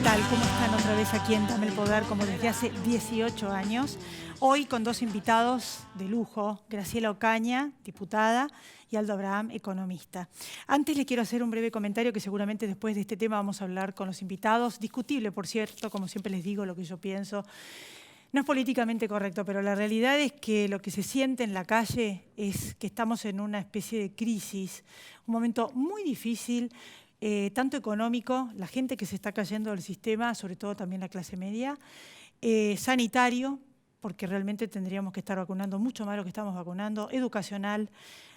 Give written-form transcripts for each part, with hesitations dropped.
tal? ¿Cómo están otra vez aquí en Dame el Poder, como desde hace 18 años? Hoy con dos invitados de lujo, Graciela Ocaña, diputada, y Aldo Abraham, economista. Antes les quiero hacer un breve comentario que seguramente después de este tema vamos a hablar con los invitados. Discutible, por cierto, como siempre les digo, lo que yo pienso. No es políticamente correcto, pero la realidad es que lo que se siente en la calle es que estamos en una especie de crisis, un momento muy difícil, tanto económico, la gente que se está cayendo del sistema, sobre todo también la clase media, sanitario, porque realmente tendríamos que estar vacunando mucho más de lo que estamos vacunando, educacional,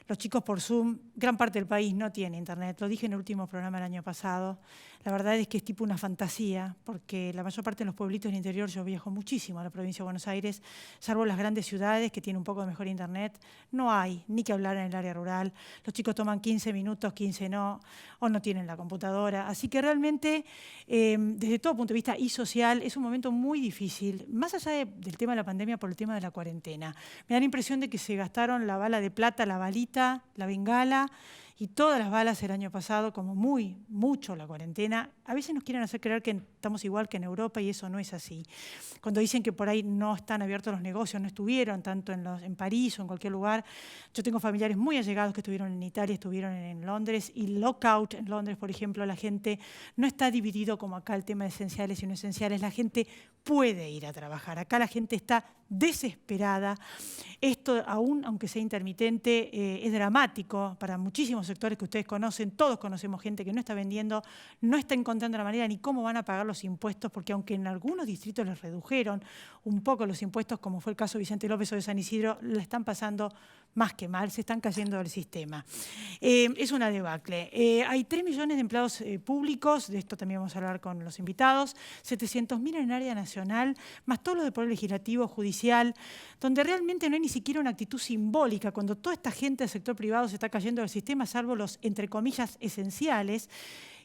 los chicos por Zoom, gran parte del país no tiene internet, lo dije en el último programa el año pasado. La verdad es que es tipo una fantasía, porque la mayor parte de los pueblitos del interior, yo viajo muchísimo a la provincia de Buenos Aires, salvo las grandes ciudades que tienen un poco de mejor internet, no hay ni que hablar en el área rural. Los chicos toman 15 minutos, 15 no, o no tienen la computadora. Así que realmente, desde todo punto de vista y social, es un momento muy difícil, más allá del tema de la pandemia, por el tema de la cuarentena. Me da la impresión de que se gastaron la bala de plata, la balita, la bengala y todas las balas el año pasado, como mucho la cuarentena. A veces nos quieren hacer creer que estamos igual que en Europa y eso no es así. Cuando dicen que por ahí no están abiertos los negocios, no estuvieron tanto en París o en cualquier lugar. Yo tengo familiares muy allegados que estuvieron en Italia, estuvieron en Londres, y lockout en Londres, por ejemplo, la gente no está dividido como acá el tema de esenciales y no esenciales. La gente puede ir a trabajar. Acá la gente está desesperada. Esto, aunque sea intermitente, es dramático para muchísimos sectores que ustedes conocen. Todos conocemos gente que no está vendiendo, no está encontrando la manera ni cómo van a pagar los impuestos, porque aunque en algunos distritos les redujeron un poco los impuestos, como fue el caso de Vicente López o de San Isidro, le están pasando más que mal, se están cayendo del sistema. Es una debacle. Hay 3 millones de empleados públicos, de esto también vamos a hablar con los invitados, 700.000 en el área nacional, más todo lo del poder legislativo, judicial, donde realmente no hay ni siquiera una actitud simbólica, cuando toda esta gente del sector privado se está cayendo del sistema, salvo los, entre comillas, esenciales,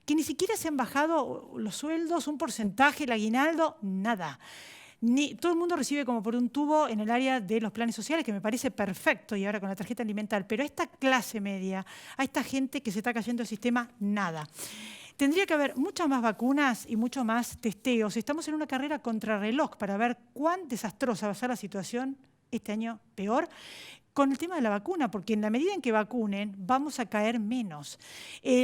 que ni siquiera se han bajado los sueldos, un porcentaje, el aguinaldo, nada. Todo el mundo recibe como por un tubo en el área de los planes sociales, que me parece perfecto, y ahora con la tarjeta alimentar, pero a esta clase media, a esta gente que se está cayendo del sistema, nada. Tendría que haber muchas más vacunas y mucho más testeos. Estamos en una carrera contrarreloj para ver cuán desastrosa va a ser la situación este año, peor, con el tema de la vacuna, porque en la medida en que vacunen vamos a caer menos.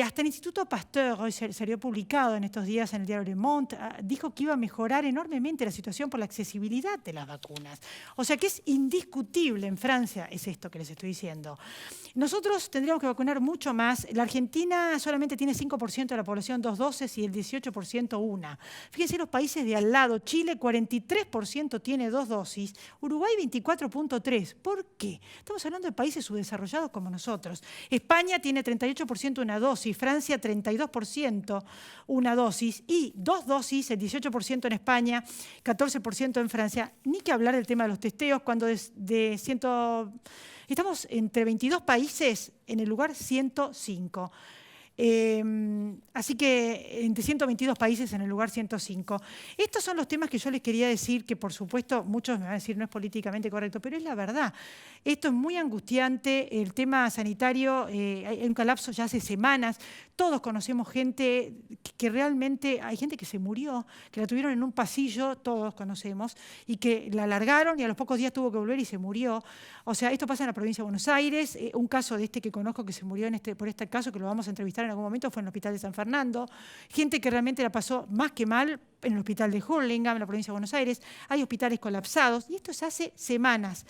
Hasta el Instituto Pasteur, hoy salió publicado en estos días en el diario Le Monde, dijo que iba a mejorar enormemente la situación por la accesibilidad de las vacunas. O sea que es indiscutible en Francia, es esto que les estoy diciendo. Nosotros tendríamos que vacunar mucho más. La Argentina solamente tiene 5% de la población 2 dosis y el 18% una. Fíjense los países de al lado. Chile 43% tiene 2 dosis, Uruguay 24,3%. ¿Por qué? Estamos hablando de países subdesarrollados como nosotros. España tiene 38% una dosis, Francia 32% una dosis y 2 dosis, el 18% en España, 14% en Francia. Ni que hablar del tema de los testeos, cuando estamos entre 22 países en el lugar 105. Así que entre 122 países en el lugar 105. Estos son los temas que yo les quería decir, que por supuesto muchos me van a decir no es políticamente correcto, pero es la verdad. Esto es muy angustiante, el tema sanitario, hay un colapso ya hace semanas. Todos conocemos gente que realmente, hay gente que se murió, que la tuvieron en un pasillo, todos conocemos, y que la largaron y a los pocos días tuvo que volver y se murió. O sea, esto pasa en la provincia de Buenos Aires. Un caso de este que conozco que se murió por este caso, que lo vamos a entrevistar en algún momento, fue en el hospital de San Fernando. Gente que realmente la pasó más que mal en el hospital de Hurlingham, en la provincia de Buenos Aires. Hay hospitales colapsados y esto es hace semanas.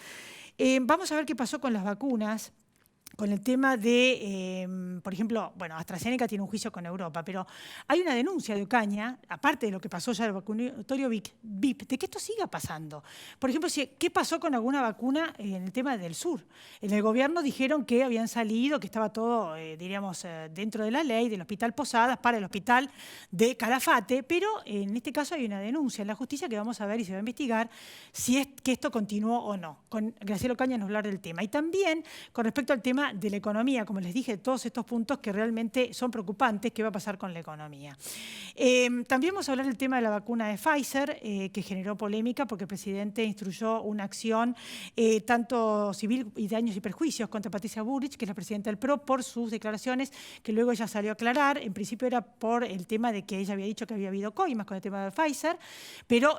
Vamos a ver qué pasó con las vacunas. Con el tema de, por ejemplo, bueno, AstraZeneca tiene un juicio con Europa, pero hay una denuncia de Ocaña, aparte de lo que pasó ya del vacunatorio VIP, de que esto siga pasando. Por ejemplo, ¿qué pasó con alguna vacuna en el tema del sur? En el gobierno dijeron que habían salido, que estaba todo, diríamos, dentro de la ley del Hospital Posadas para el hospital de Calafate, pero en este caso hay una denuncia en la justicia que vamos a ver y se va a investigar si es que esto continuó o no. Con Graciela Ocaña nos va a hablar del tema. Y también con respecto al tema tema de la economía, como les dije, todos estos puntos que realmente son preocupantes, qué va a pasar con la economía. También vamos a hablar del tema de la vacuna de Pfizer, que generó polémica porque el presidente instruyó una acción tanto civil y daños y perjuicios contra Patricia Bullrich, que es la presidenta del PRO, por sus declaraciones, que luego ella salió a aclarar. En principio era por el tema de que ella había dicho que había habido coimas con el tema de Pfizer, pero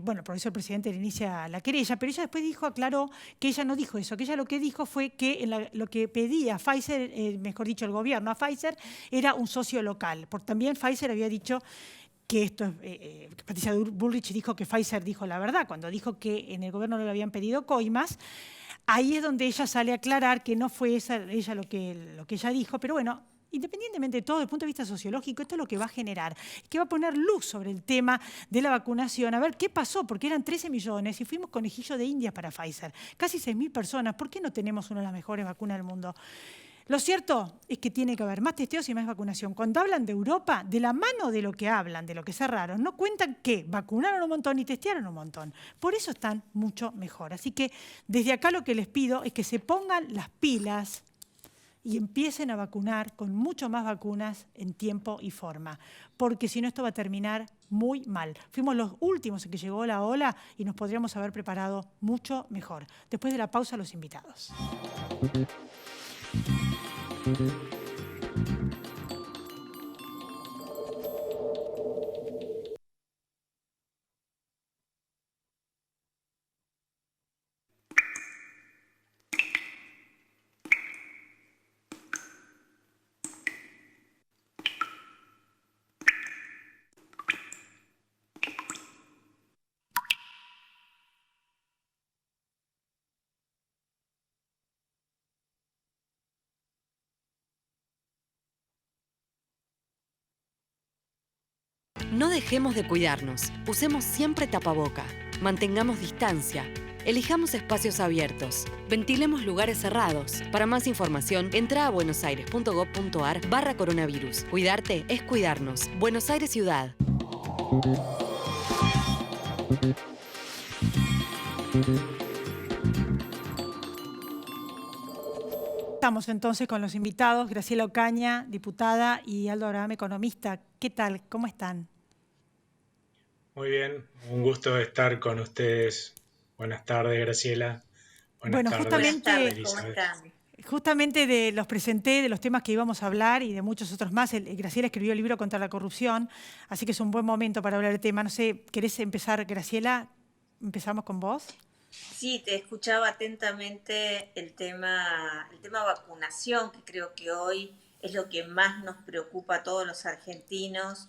bueno, por eso el presidente le inicia la querella, pero ella después aclaró que ella no dijo eso, que ella lo que dijo fue que lo que pedía Pfizer, mejor dicho el gobierno a Pfizer, era un socio local. También Pfizer había dicho que esto, Patricia Bullrich dijo que Pfizer dijo la verdad, cuando dijo que en el gobierno no le habían pedido coimas. Ahí es donde ella sale a aclarar que no fue ella lo que ella dijo, pero bueno, independientemente de todo, desde el punto de vista sociológico, esto es lo que va a generar, que va a poner luz sobre el tema de la vacunación, a ver qué pasó, porque eran 13 millones y fuimos conejillo de Indias para Pfizer, casi 6.000 personas, ¿por qué no tenemos una de las mejores vacunas del mundo? Lo cierto es que tiene que haber más testeos y más vacunación. Cuando hablan de Europa, de la mano de lo que hablan, de lo que cerraron, no cuentan que vacunaron un montón y testearon un montón. Por eso están mucho mejor. Así que desde acá lo que les pido es que se pongan las pilas y empiecen a vacunar con mucho más vacunas en tiempo y forma, porque si no esto va a terminar muy mal. Fuimos los últimos en que llegó la ola y nos podríamos haber preparado mucho mejor. Después de la pausa, los invitados. No dejemos de cuidarnos. Usemos siempre tapaboca. Mantengamos distancia. Elijamos espacios abiertos. Ventilemos lugares cerrados. Para más información, entra a buenosaires.gov.ar/coronavirus. Cuidarte es cuidarnos. Buenos Aires Ciudad. Estamos entonces con los invitados, Graciela Ocaña, diputada, y Aldo Abraham, economista. ¿Qué tal? ¿Cómo están? Muy bien, un gusto estar con ustedes. Buenas tardes, Graciela. Buenas Bueno, tardes, Buenas tardes, ¿cómo Elizabeth. están? justamente los presenté de los temas que íbamos a hablar y de muchos otros más. Graciela escribió el libro contra la corrupción, así que es un buen momento para hablar del tema. No sé, ¿querés empezar, Graciela? ¿Empezamos con vos? Sí, te escuchaba atentamente el tema vacunación, que creo que hoy es lo que más nos preocupa a todos los argentinos,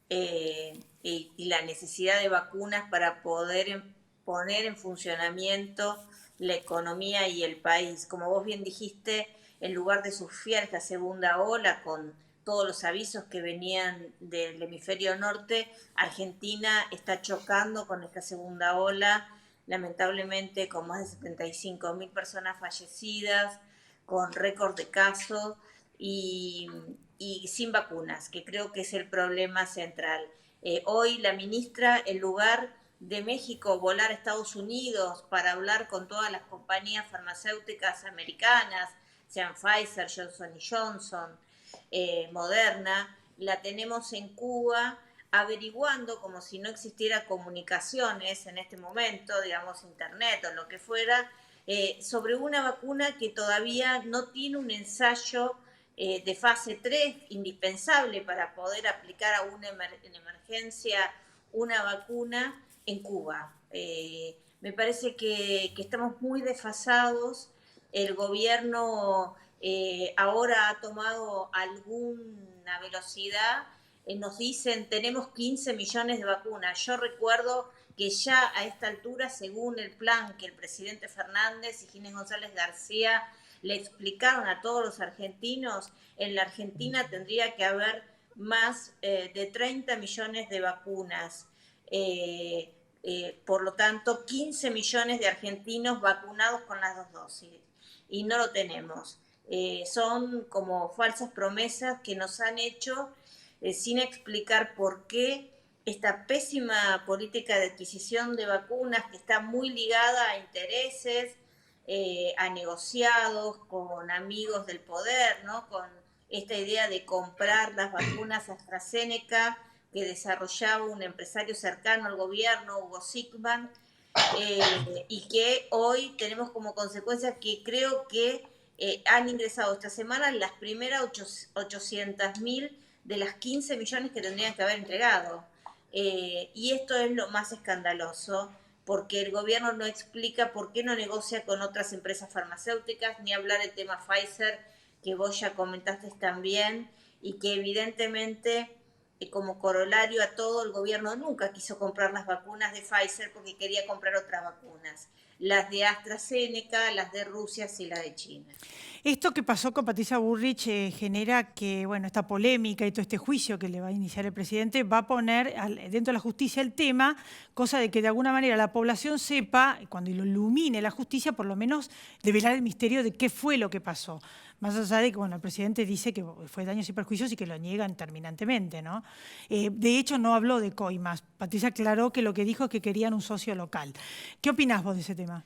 y la necesidad de vacunas para poder poner en funcionamiento la economía y el país. Como vos bien dijiste, en lugar de sufrir esta segunda ola con todos los avisos que venían del hemisferio norte, Argentina está chocando con esta segunda ola, lamentablemente con más de 75.000 personas fallecidas, con récord de casos y, y sin vacunas, que creo que es el problema central. Hoy la ministra, en lugar de México volar a Estados Unidos para hablar con todas las compañías farmacéuticas americanas, sean Pfizer, Johnson Johnson, Moderna, la tenemos en Cuba averiguando como si no existiera comunicaciones en este momento, digamos internet o lo que fuera, sobre una vacuna que todavía no tiene un ensayo de fase 3 indispensable para poder aplicar a en emergencia una vacuna en Cuba. Me parece que estamos muy desfasados. El gobierno ahora ha tomado alguna velocidad. Nos dicen tenemos 15 millones de vacunas. Yo recuerdo que ya a esta altura, según el plan que el presidente Fernández y Ginés González García le explicaron a todos los argentinos, en la Argentina tendría que haber más de 30 millones de vacunas. Por lo tanto, 15 millones de argentinos vacunados con las 2 dosis. Y no lo tenemos. Son como falsas promesas que nos han hecho sin explicar por qué esta pésima política de adquisición de vacunas que está muy ligada a intereses a negociados con amigos del poder, ¿no? Con esta idea de comprar las vacunas AstraZeneca que desarrollaba un empresario cercano al gobierno, Hugo Sigman, y que hoy tenemos como consecuencia que creo que han ingresado esta semana las primeras 800.000 de las 15 millones que tendrían que haber entregado. Y esto es lo más escandaloso, porque el gobierno no explica por qué no negocia con otras empresas farmacéuticas, ni hablar del tema Pfizer, que vos ya comentaste también, y que evidentemente, como corolario a todo, el gobierno nunca quiso comprar las vacunas de Pfizer porque quería comprar otras vacunas, las de AstraZeneca, las de Rusia y las de China. Esto que pasó con Patricia Bullrich genera que, bueno, esta polémica y todo este juicio que le va a iniciar el presidente va a poner dentro de la justicia el tema, cosa de que de alguna manera la población sepa, cuando lo ilumine la justicia, por lo menos develar el misterio de qué fue lo que pasó. Más allá de que, bueno, el presidente dice que fue daños y perjuicios y que lo niegan terminantemente, ¿no? De hecho, no habló de coimas. Patricia aclaró que lo que dijo es que querían un socio local. ¿Qué opinás vos de ese tema?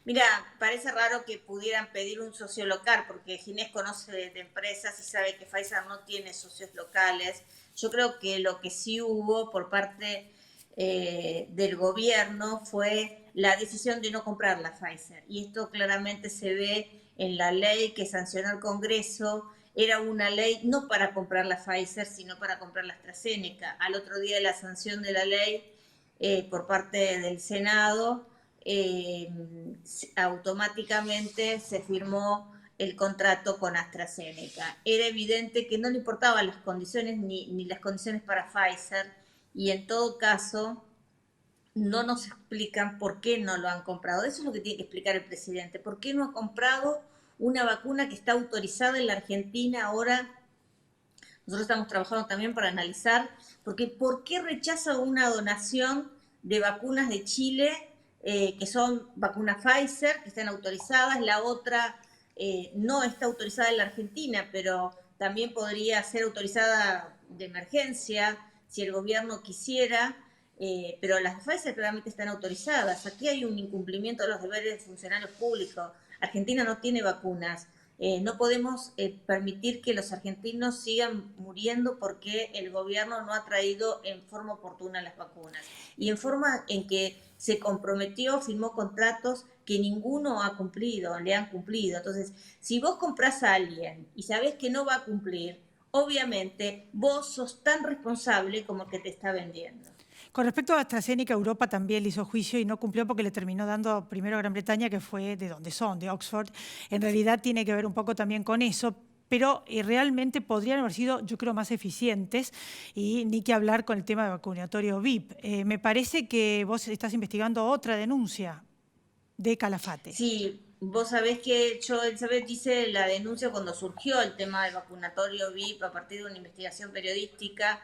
Mira, parece raro que pudieran pedir un socio local, porque Ginés conoce de empresas y sabe que Pfizer no tiene socios locales. Yo creo que lo que sí hubo por parte del gobierno fue la decisión de no comprar la Pfizer. Y esto claramente se ve en la ley que sancionó el Congreso. Era una ley no para comprar la Pfizer, sino para comprar la AstraZeneca. Al otro día de la sanción de la ley por parte del Senado, automáticamente se firmó el contrato con AstraZeneca. Era evidente que no le importaban las condiciones ni las condiciones para Pfizer, y en todo caso no nos explican por qué no lo han comprado. Eso es lo que tiene que explicar el presidente. ¿Por qué no ha comprado una vacuna que está autorizada en la Argentina ahora? Nosotros estamos trabajando también para analizar, porque ¿por qué rechaza una donación de vacunas de Chile, que son vacunas Pfizer, que están autorizadas? La otra no está autorizada en la Argentina, pero también podría ser autorizada de emergencia si el gobierno quisiera, pero las de Pfizer claramente están autorizadas. Aquí hay un incumplimiento de los deberes de funcionarios públicos. Argentina no tiene vacunas. No podemos permitir que los argentinos sigan muriendo porque el gobierno no ha traído en forma oportuna las vacunas. Y en forma en que se comprometió, firmó contratos que ninguno ha cumplido, le han cumplido. Entonces, si vos comprás a alguien y sabés que no va a cumplir, obviamente vos sos tan responsable como el que te está vendiendo. Con respecto a AstraZeneca, Europa también le hizo juicio y no cumplió porque le terminó dando primero a Gran Bretaña, que fue de donde son, de Oxford. En realidad tiene que ver un poco también con eso, pero realmente podrían haber sido, yo creo, más eficientes, y ni que hablar con el tema de vacunatorio VIP. Me parece que vos estás investigando otra denuncia de Calafate. Sí, vos sabés que yo, Elizabeth, hice la denuncia cuando surgió el tema del vacunatorio VIP a partir de una investigación periodística.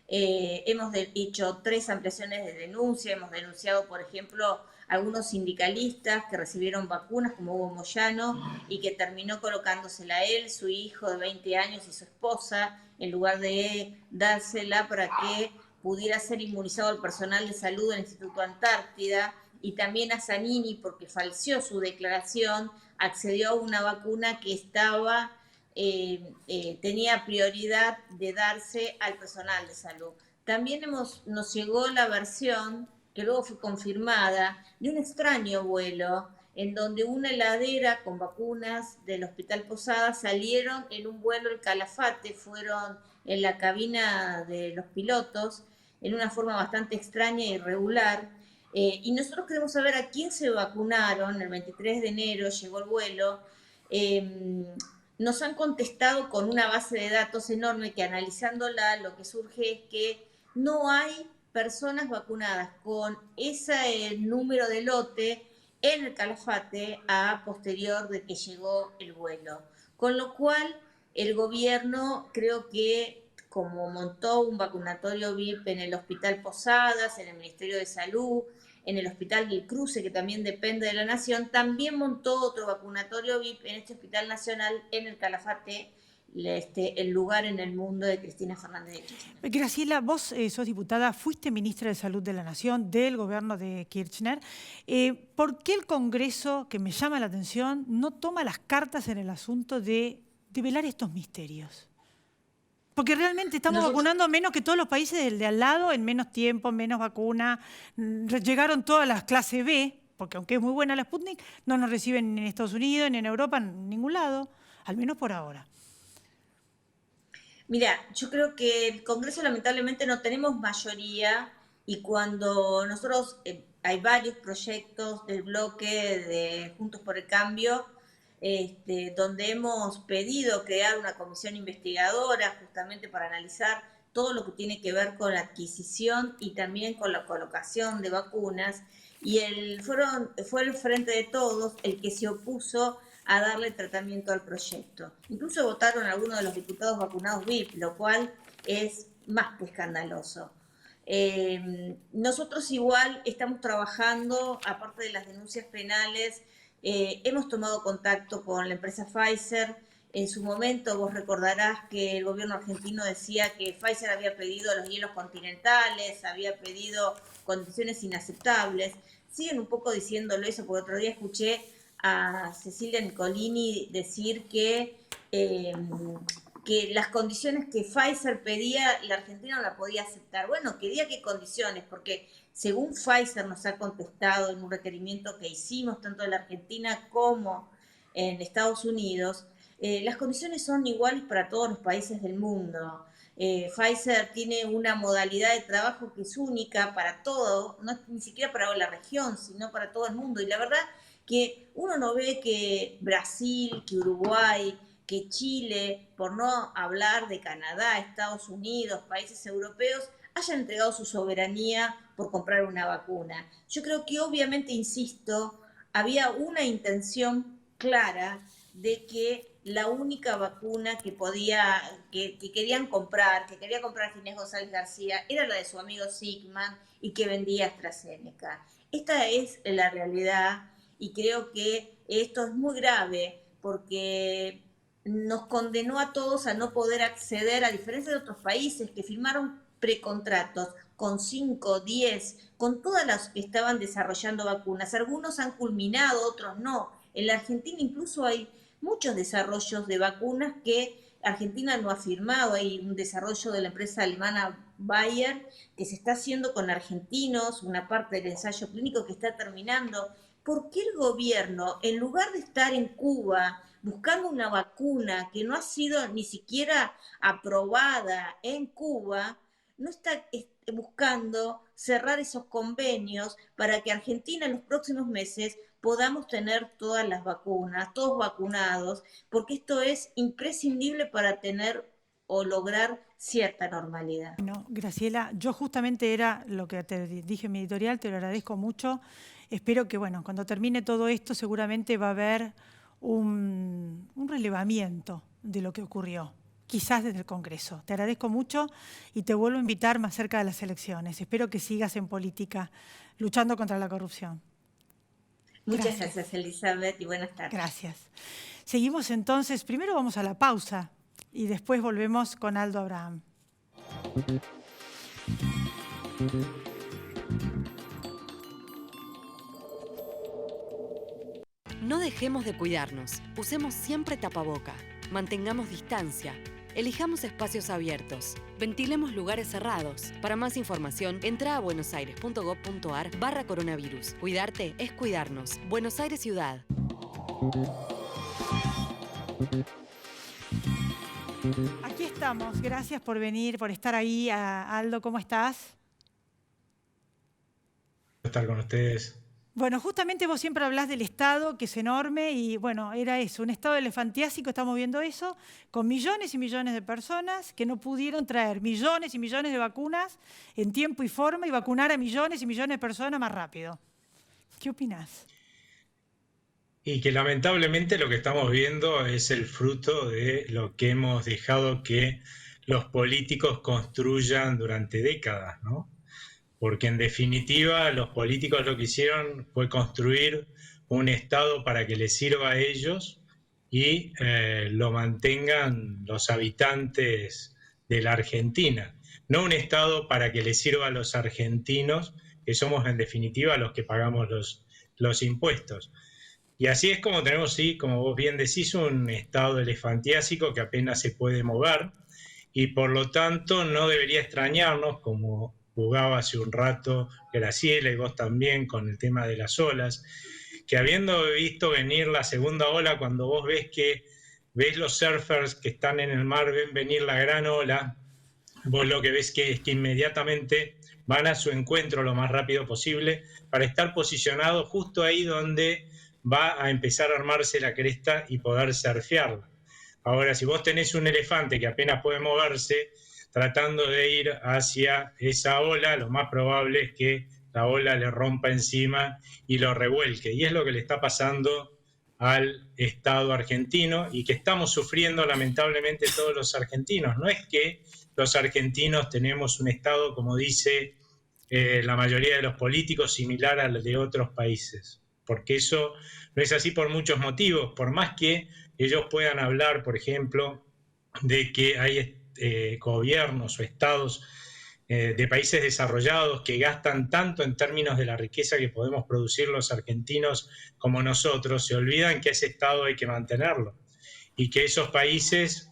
Hemos hecho 3 ampliaciones de denuncia, hemos denunciado, por ejemplo, algunos sindicalistas que recibieron vacunas, como Hugo Moyano, y que terminó colocándosela él, su hijo de 20 años y su esposa, en lugar de dársela para que pudiera ser inmunizado el personal de salud del Instituto Antártida, y también a Zanini, porque falseó su declaración, accedió a una vacuna que estaba... tenía prioridad de darse al personal de salud. También nos llegó la versión, que luego fue confirmada, de un extraño vuelo en donde una heladera con vacunas del Hospital Posada salieron en un vuelo el Calafate, fueron en la cabina de los pilotos, en una forma bastante extraña e irregular. Y nosotros queremos saber a quién se vacunaron. El 23 de enero llegó el vuelo. Nos han contestado con una base de datos enorme que, analizándola, lo que surge es que no hay personas vacunadas con ese número de lote en el Calafate a posterior de que llegó el vuelo. Con lo cual, el gobierno, creo que como montó un vacunatorio VIP en el Hospital Posadas, en el Ministerio de Salud, en el Hospital del Cruce, que también depende de la Nación, también montó otro vacunatorio VIP en este Hospital Nacional en el Calafate, el lugar en el mundo de Cristina Fernández de Kirchner. Graciela, vos sos diputada, fuiste ministra de Salud de la Nación del gobierno de Kirchner. ¿Por qué el Congreso, que me llama la atención, no toma las cartas en el asunto de develar estos misterios? Porque realmente estamos vacunando menos que todos los países de al lado, en menos tiempo, menos vacuna. Llegaron todas las clases B, porque aunque es muy buena la Sputnik, no nos reciben ni en Estados Unidos, ni en Europa, en ningún lado, al menos por ahora. Mira, yo creo que el Congreso lamentablemente no tenemos mayoría y cuando nosotros, hay varios proyectos del bloque de Juntos por el Cambio, donde hemos pedido crear una comisión investigadora justamente para analizar todo lo que tiene que ver con la adquisición y también con la colocación de vacunas, y fue el Frente de Todos el que se opuso a darle tratamiento al proyecto. Incluso votaron algunos de los diputados vacunados VIP, lo cual es más que escandaloso. Nosotros igual estamos trabajando, aparte de las denuncias penales, hemos tomado contacto con la empresa Pfizer. En su momento vos recordarás que el gobierno argentino decía que Pfizer había pedido los hielos continentales, había pedido condiciones inaceptables. Siguen un poco diciéndolo eso, porque otro día escuché a Cecilia Nicolini decir que las condiciones que Pfizer pedía, la Argentina no la podía aceptar. Bueno, que diga qué condiciones, porque según Pfizer nos ha contestado en un requerimiento que hicimos tanto en la Argentina como en Estados Unidos, las condiciones son iguales para todos los países del mundo. Pfizer tiene una modalidad de trabajo que es única para todo, no ni siquiera para la región, sino para todo el mundo. Y la verdad que uno no ve que Brasil, que Uruguay, que Chile, por no hablar de Canadá, Estados Unidos, países europeos, hayan entregado su soberanía por comprar una vacuna. Yo creo que obviamente, insisto, había una intención clara de que la única vacuna que querían comprar, que quería comprar Ginés González García, era la de su amigo Sigman y que vendía AstraZeneca. Esta es la realidad y creo que esto es muy grave porque nos condenó a todos a no poder acceder, a diferencia de otros países que firmaron precontratos con 5, 10, con todas las que estaban desarrollando vacunas. Algunos han culminado, otros no. En la Argentina incluso hay muchos desarrollos de vacunas que Argentina no ha firmado. Hay un desarrollo de la empresa alemana Bayer que se está haciendo con argentinos, una parte del ensayo clínico que está terminando. ¿Por qué el gobierno, en lugar de estar en Cuba buscando una vacuna que no ha sido ni siquiera aprobada en Cuba, no está buscando cerrar esos convenios para que Argentina en los próximos meses podamos tener todas las vacunas, todos vacunados, porque esto es imprescindible para tener o lograr cierta normalidad? No, Graciela, yo justamente era lo que te dije en mi editorial, te lo agradezco mucho. Espero que, bueno, cuando termine todo esto seguramente va a haber un relevamiento de lo que ocurrió, quizás desde el Congreso. Te agradezco mucho y te vuelvo a invitar más cerca de las elecciones. Espero que sigas en política luchando contra la corrupción. Muchas gracias, Elizabeth, y buenas tardes. Gracias. Seguimos entonces, primero vamos a la pausa y después volvemos con Aldo Abraham. No dejemos de cuidarnos. Usemos siempre tapaboca. Mantengamos distancia. Elijamos espacios abiertos. Ventilemos lugares cerrados. Para más información, entra a buenosaires.gov.ar/coronavirus. Cuidarte es cuidarnos. Buenos Aires Ciudad. Aquí estamos. Gracias por venir, por estar ahí. Aldo, ¿cómo estás? Estar con ustedes. Bueno, justamente vos siempre hablás del Estado, que es enorme, y bueno, era eso, un Estado elefantiásico, estamos viendo eso, con millones y millones de personas que no pudieron traer millones y millones de vacunas en tiempo y forma y vacunar a millones y millones de personas más rápido. ¿Qué opinás? Y que lamentablemente lo que estamos viendo es el fruto de lo que hemos dejado que los políticos construyan durante décadas, ¿no? Porque en definitiva los políticos lo que hicieron fue construir un Estado para que les sirva a ellos y lo mantengan los habitantes de la Argentina. No un Estado para que le sirva a los argentinos, que somos en definitiva los que pagamos los impuestos. Y así es como tenemos, sí, como vos bien decís, un Estado elefantiásico que apenas se puede mover y por lo tanto no debería extrañarnos, como jugaba hace un rato Graciela y vos también con el tema de las olas, que habiendo visto venir la segunda ola, cuando vos ves los surfers que están en el mar, ven venir la gran ola, vos lo que ves es que inmediatamente van a su encuentro lo más rápido posible para estar posicionados justo ahí donde va a empezar a armarse la cresta y poder surfearla. Ahora, si vos tenés un elefante que apenas puede moverse, tratando de ir hacia esa ola, lo más probable es que la ola le rompa encima y lo revuelque. Y es lo que le está pasando al Estado argentino y que estamos sufriendo lamentablemente todos los argentinos. No es que los argentinos tenemos un Estado, como dice la mayoría de los políticos, similar al de otros países, porque eso no es así por muchos motivos, por más que ellos puedan hablar, por ejemplo, de que hay gobiernos o estados de países desarrollados que gastan tanto en términos de la riqueza que podemos producir los argentinos como nosotros, se olvidan que ese estado hay que mantenerlo y que esos países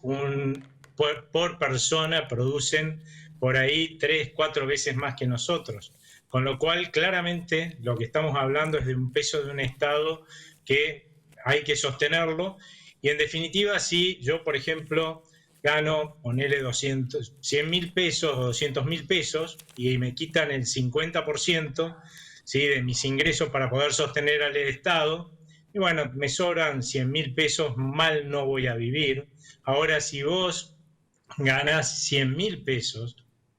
por persona producen por ahí 3, 4 veces más que nosotros. Con lo cual, claramente, lo que estamos hablando es de un peso de un Estado que hay que sostenerlo. Y en definitiva, si yo, por ejemplo, gano, ponele 100.000 pesos o 200.000 pesos y me quitan el 50%, ¿sí?, de mis ingresos para poder sostener al Estado, y bueno, me sobran 100.000 pesos, mal no voy a vivir. Ahora, si vos ganás 100.000 pesos,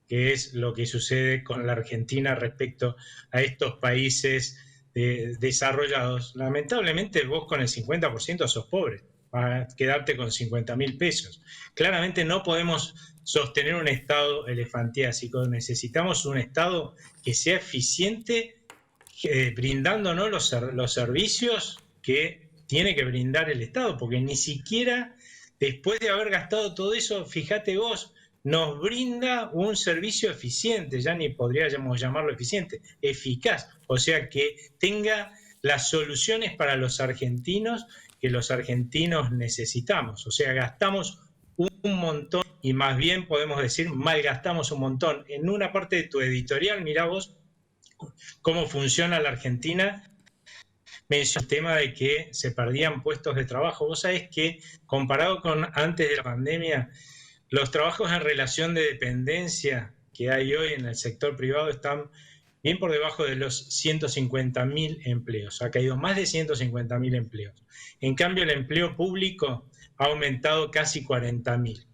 que es lo que sucede con la Argentina respecto a estos países desarrollados, lamentablemente vos con el 50% sos pobre, vas a quedarte con 50.000 pesos. Claramente no podemos sostener un Estado elefantiásico, necesitamos un Estado que sea eficiente, brindándonos los servicios que tiene que brindar el Estado, porque ni siquiera después de haber gastado todo eso, fíjate vos, nos brinda un servicio eficiente, ya ni podríamos llamarlo eficiente, eficaz, o sea, que tenga las soluciones para los argentinos que los argentinos necesitamos. O sea, gastamos un montón y más bien podemos decir malgastamos un montón. En una parte de tu editorial, mirá vos cómo funciona la Argentina, mencionó el tema de que se perdían puestos de trabajo. Vos sabés que comparado con antes de la pandemia, los trabajos en relación de dependencia que hay hoy en el sector privado están bien por debajo de los 150.000 empleos. Ha caído más de 150.000 empleos. En cambio, el empleo público ha aumentado casi 40.000.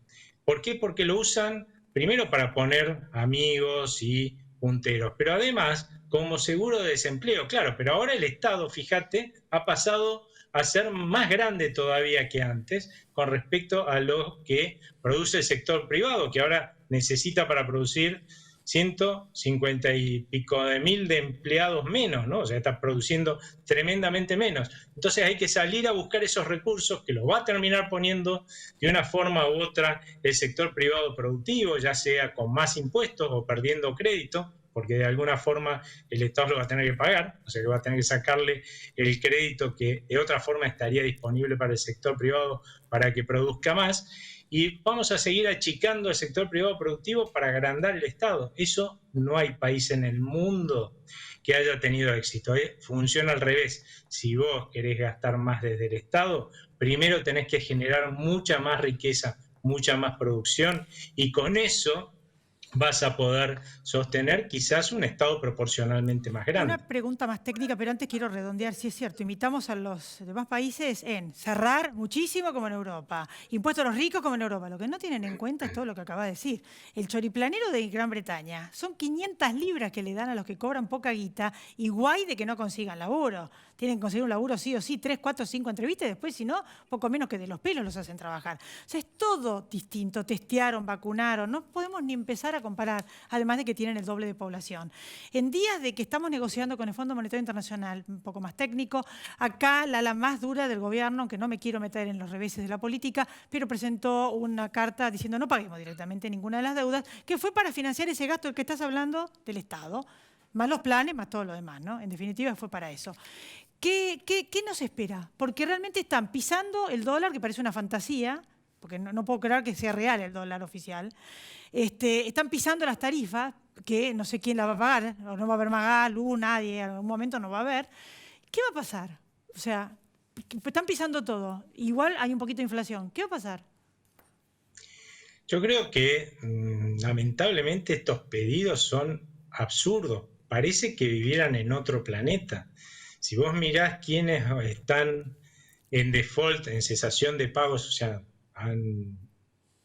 ¿Por qué? Porque lo usan primero para poner amigos y punteros, pero además como seguro de desempleo. Claro, pero ahora el Estado, fíjate, ha pasado a ser más grande todavía que antes con respecto a lo que produce el sector privado, que ahora necesita para producir 150 y pico de mil de empleados menos, ¿no? O sea, está produciendo tremendamente menos. Entonces hay que salir a buscar esos recursos que los va a terminar poniendo de una forma u otra el sector privado productivo, ya sea con más impuestos o perdiendo crédito, porque de alguna forma el Estado lo va a tener que pagar, o sea que va a tener que sacarle el crédito que de otra forma estaría disponible para el sector privado para que produzca más, y vamos a seguir achicando el sector privado productivo para agrandar el Estado. Eso no hay país en el mundo que haya tenido éxito. Funciona al revés. Si vos querés gastar más desde el Estado, primero tenés que generar mucha más riqueza, mucha más producción, y con eso vas a poder sostener quizás un Estado proporcionalmente más grande. Una pregunta más técnica, pero antes quiero redondear, si es cierto, invitamos a los demás países en cerrar muchísimo como en Europa, impuestos a los ricos como en Europa. Lo que no tienen en cuenta es todo lo que acaba de decir. El choriplanero de Gran Bretaña son 500 libras que le dan a los que cobran poca guita y guay de que no consigan laburo. Tienen que conseguir un laburo sí o sí, 3, 4, 5 entrevistas y después, si no, poco menos que de los pelos los hacen trabajar. O sea, es todo distinto. Testearon, vacunaron, no podemos ni empezar a a comparar, además de que tienen el doble de población. En días de que estamos negociando con el Fondo Monetario Internacional, un poco más técnico, acá la ala más dura del gobierno, aunque no me quiero meter en los reveses de la política, pero presentó una carta diciendo no paguemos directamente ninguna de las deudas, que fue para financiar ese gasto del que estás hablando del Estado, más los planes, más todo lo demás, ¿no? En definitiva fue para eso. ¿Qué nos espera? Porque realmente están pisando el dólar, que parece una fantasía, porque no puedo creer que sea real el dólar oficial. Están pisando las tarifas, que no sé quién la va a pagar, o no va a haber más gas, luz, nadie, en algún momento no va a haber. ¿Qué va a pasar? O sea, están pisando todo. Igual hay un poquito de inflación. ¿Qué va a pasar? Yo creo que lamentablemente estos pedidos son absurdos. Parece que vivieran en otro planeta. Si vos mirás quiénes están en default, en cesación de pagos, o sea, han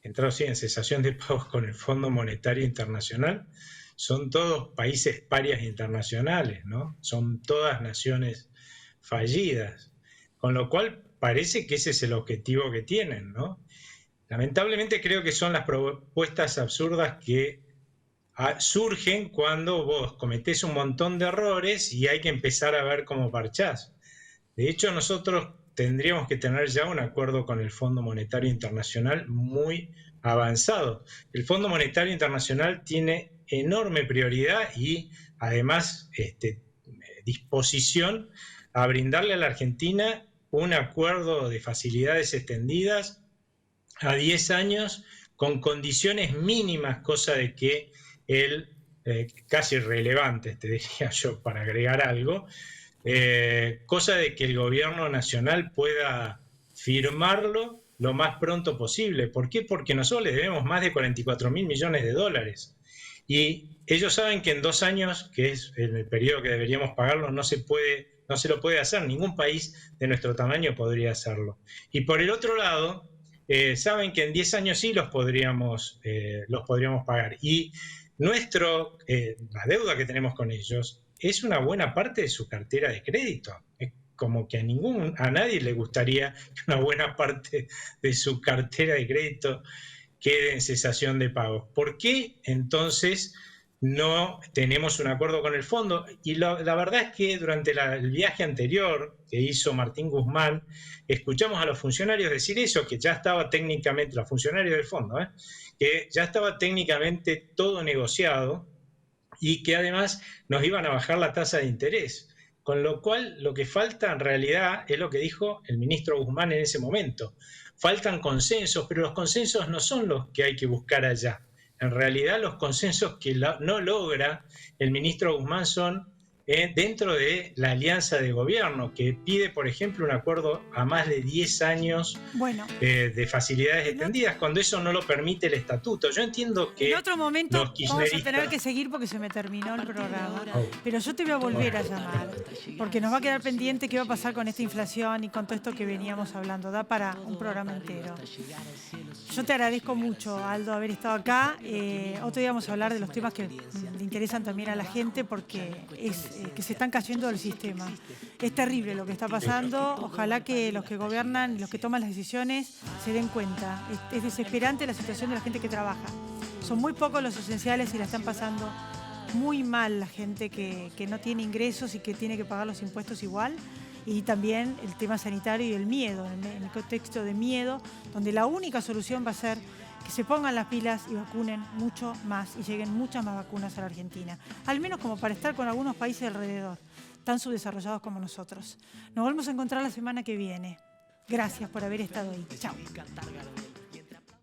entrado sí, en cesación de pagos con el Fondo Monetario Internacional, son todos países parias internacionales, ¿no? Son todas naciones fallidas, con lo cual parece que ese es el objetivo que tienen, ¿no? Lamentablemente creo que son las propuestas absurdas que surgen cuando vos cometés un montón de errores y hay que empezar a ver cómo parchás. De hecho, nosotros tendríamos que tener ya un acuerdo con el Fondo Monetario Internacional muy avanzado. El Fondo Monetario Internacional tiene enorme prioridad y además disposición a brindarle a la Argentina un acuerdo de facilidades extendidas a 10 años con condiciones mínimas, cosa de que casi irrelevantes, te diría yo, para agregar algo, cosa de que el gobierno nacional pueda firmarlo lo más pronto posible. ¿Por qué? Porque nosotros les debemos más de 44.000 millones de dólares. Y ellos saben que en 2 años, que es el periodo que deberíamos pagarlo, no se lo puede hacer. Ningún país de nuestro tamaño podría hacerlo. Y por el otro lado, saben que en 10 años sí los podríamos pagar. Y la deuda que tenemos con ellos es una buena parte de su cartera de crédito. Es como que a nadie le gustaría que una buena parte de su cartera de crédito quede en cesación de pagos. ¿Por qué entonces no tenemos un acuerdo con el fondo? Y la verdad es que durante el viaje anterior que hizo Martín Guzmán, escuchamos a los funcionarios decir eso, que ya estaba técnicamente, los funcionarios del fondo, que ya estaba técnicamente todo negociado y que además nos iban a bajar la tasa de interés. Con lo cual, lo que falta en realidad es lo que dijo el ministro Guzmán en ese momento. Faltan consensos, pero los consensos no son los que hay que buscar allá. En realidad, los consensos que no logra el ministro Guzmán son dentro de la alianza de gobierno, que pide, por ejemplo, un acuerdo a más de 10 años de facilidades extendidas, cuando eso no lo permite el estatuto. Yo entiendo que en otro momento los kirchneristas... vamos a tener que seguir porque se me terminó el programa, pero yo te voy a volver a llamar, porque nos va a quedar pendiente qué va a pasar con esta inflación y con todo esto que veníamos hablando. Da para un programa entero. Yo te agradezco mucho, Aldo, haber estado acá. Otro día vamos a hablar de los temas que le interesan también a la gente, porque es que se están cayendo del sistema. Es terrible lo que está pasando. Ojalá que los que gobiernan y los que toman las decisiones se den cuenta. Es desesperante la situación de la gente que trabaja. Son muy pocos los esenciales y la están pasando muy mal la gente que no tiene ingresos y que tiene que pagar los impuestos igual. Y también el tema sanitario y el miedo, en el contexto de miedo, donde la única solución va a ser que se pongan las pilas y vacunen mucho más y lleguen muchas más vacunas a la Argentina. Al menos como para estar con algunos países alrededor, tan subdesarrollados como nosotros. Nos volvemos a encontrar la semana que viene. Gracias por haber estado ahí. Chao.